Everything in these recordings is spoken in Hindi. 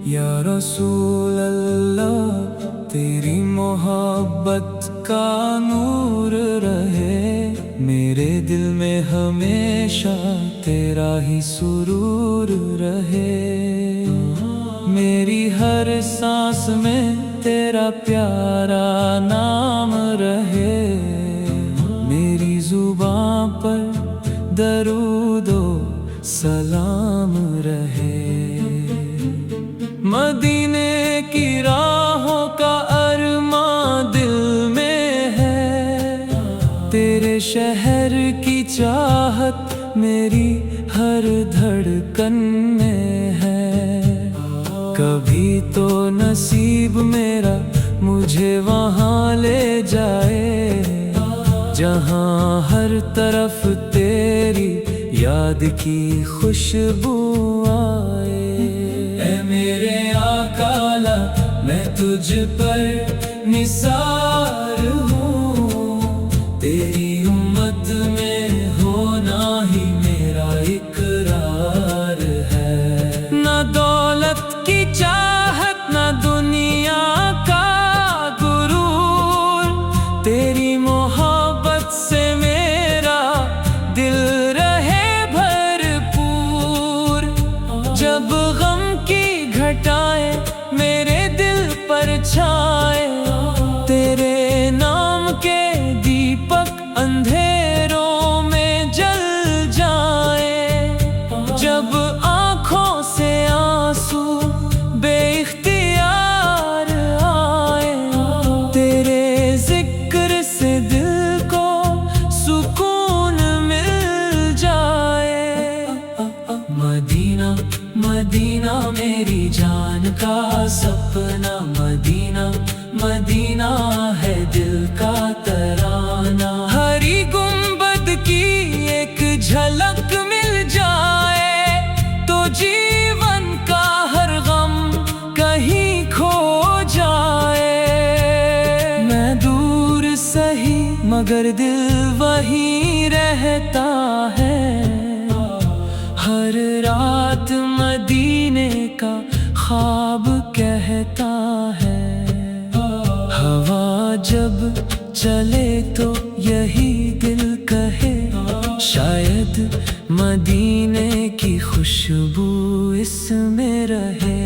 या रसूल अल्लाह तेरी मोहब्बत का नूर रहे मेरे दिल में हमेशा तेरा ही सुरूर रहे। मेरी हर सांस में तेरा प्यारा नाम रहे, मेरी जुबां पर दरूदो सलाम रहे। मदीने की राहों का अरमां दिल में है, तेरे शहर की चाहत मेरी हर धड़कन में है। कभी तो नसीब मेरा मुझे वहाँ ले जाए जहाँ हर तरफ तेरी याद की खुशबू आए। ऐ मेरे आकाला मैं तुझ पर निसार हूँ, तेरी उम्मत में होना ही मेरा इकरार है। ना दौलत की चाहत ना दुनिया का गुरूर, तेरी मोहब्बत से मेरा दिल रहे भरपूर। जब गम की घटाएं मेरे दिल पर छाए, तेरे नाम के दीपक अंधेरों में जल जाए। जब आँखों से आंसू बेइख्तियार आए, तेरे जिक्र से दिल को सुकून मिल जाए। मदीना मदीना मेरी जान का सपना, मदीना मदीना है दिल का तराना। हरी गुंबद की एक झलक मिल जाए तो जीवन का हर गम कहीं खो जाए। मैं दूर सही मगर दिल वहीं रहता है, हर रात मदीने का ख्वाब कहता है। हवा जब चले तो यही दिल कहे, शायद मदीने की खुशबू इसमें रहे।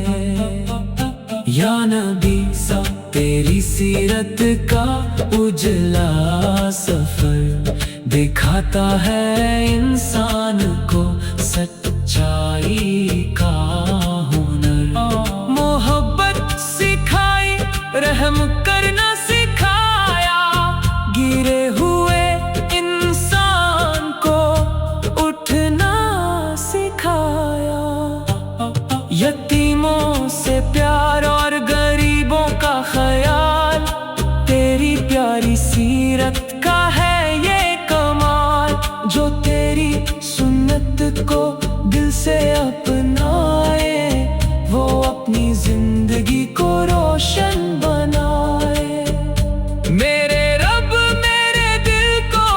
या नबी सा तेरी सीरत का उजला सफर दिखाता है इंसान को सच्चाई का हुनर। मोहब्बत सिखाई, रहम करना सिखाया, गिरे हुए इंसान को उठना सिखाया। यतीमों से प्यार और गरीबों का ख्याल, तेरी प्यारी सीरत का है ये कमाल। जो तेरी सुन्नत को दिल से अपनाए, वो अपनी जिंदगी को रोशन बनाए। मेरे रब मेरे दिल को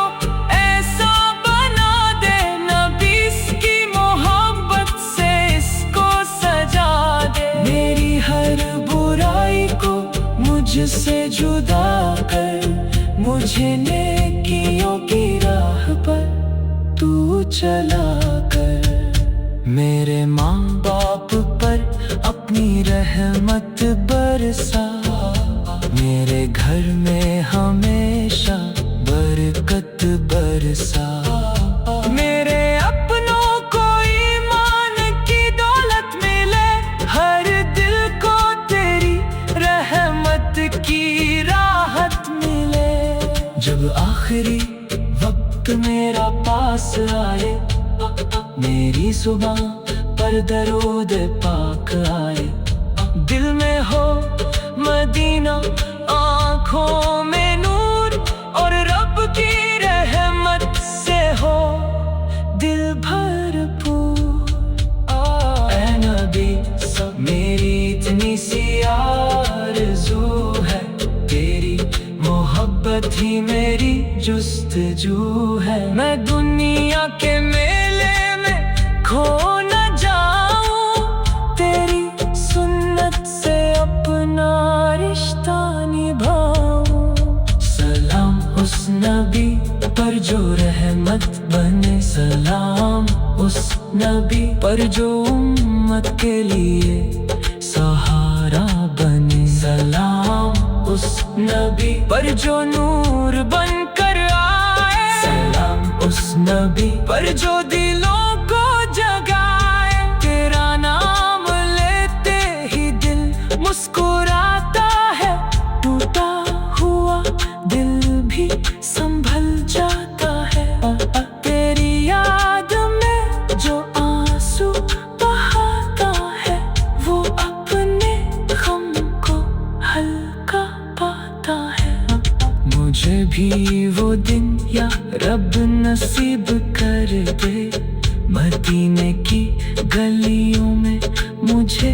ऐसा बना दे, नबी की मोहब्बत से इसको सजा दे। मेरी हर बुराई को मुझसे जुदा कर, मुझे नेकियों की राह पर तू चला कर। मेरे माँ बाप पर अपनी रहमत बरसा, मेरे घर में हमेशा बरकत बरसा। मेरे अपनों को ईमान की दौलत मिले, हर दिल को तेरी रहमत की राहत मिले। जब आखिरी वक्त मेरा पास आए, मेरी सुबह पर दरूद पाक आए। दिल में हो मदीना, आँखों में नूर, और रब की रहमत से हो दिल भरपूर। ऐ नबी सब मेरी इतनी सी आरज़ू है, तेरी मोहब्बत ही मेरी जुस्तजू है। मैं दुनिया के मेले में खो न नबी पर जो उम्मत के लिए सहारा बने। सलाम उस नबी पर जो नूर बनकर आए। सलाम उस नबी पर जो दिलों को जगाए। तेरा नाम लेते ही दिल मुस्कुराता है, टूटा हुआ दिल भी संभल जाता है। तेरी याद में जो आंसू बहाता है, वो अपने गम को हल्का पाता है। मुझे भी वो दिन या रब नसीब कर दे, मदीने की गलियों में मुझे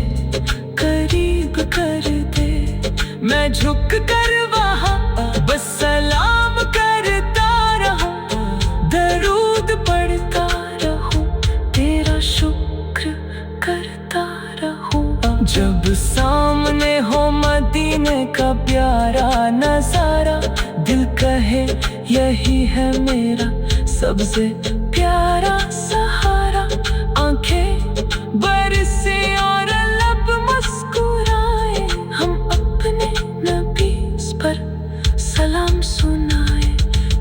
करीब कर दे। मैं झुक कर वहाँ बस सलाम करता रहूं, दरूद पढ़ता रहूं, तेरा शुक्र करता रहूं। जब सामने हो मदीने का प्यारा नजारा, दिल कहे यही है मेरा सबसे प्यारा सहारा। आंखें बरसे और लब मुस्कुराए, हम अपने नबी पर सलाम सुनाए।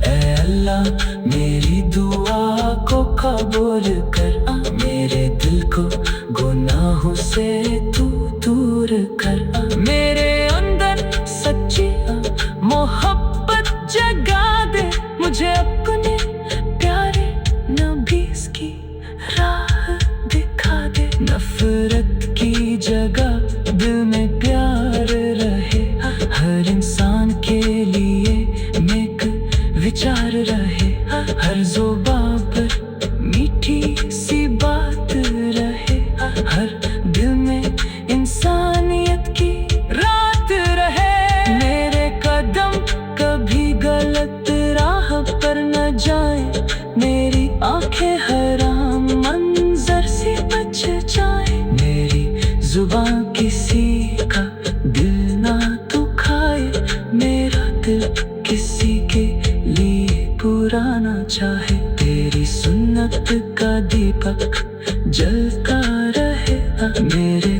ऐ अल्लाह मेरी दुआ को कबूल कर, मेरे दिल को गुनाहों से तू दूर कर। मेरे अंदर सच्ची मोहब्बत जगा दे, मुझे अपने प्यारे नबी की राह दिखा दे। नफरत की जगह दिल में प्यार रहे, हर इंसान के लिए नेक विचार रहे। हर जुबां पर मीठी सी बात रहे, हर दिल में इंसानियत की रात रहे। मेरे कदम कभी गलत राह पर न जाए, मेरी आंखें हराम मंजर से बच जाए। मेरी जुबान किसी का दिल ना दुखाए, मेरा दिल किसी के लिए बुरा ना चाहे। तेरी सुन्नत का दीपक जलता रहे, मेरे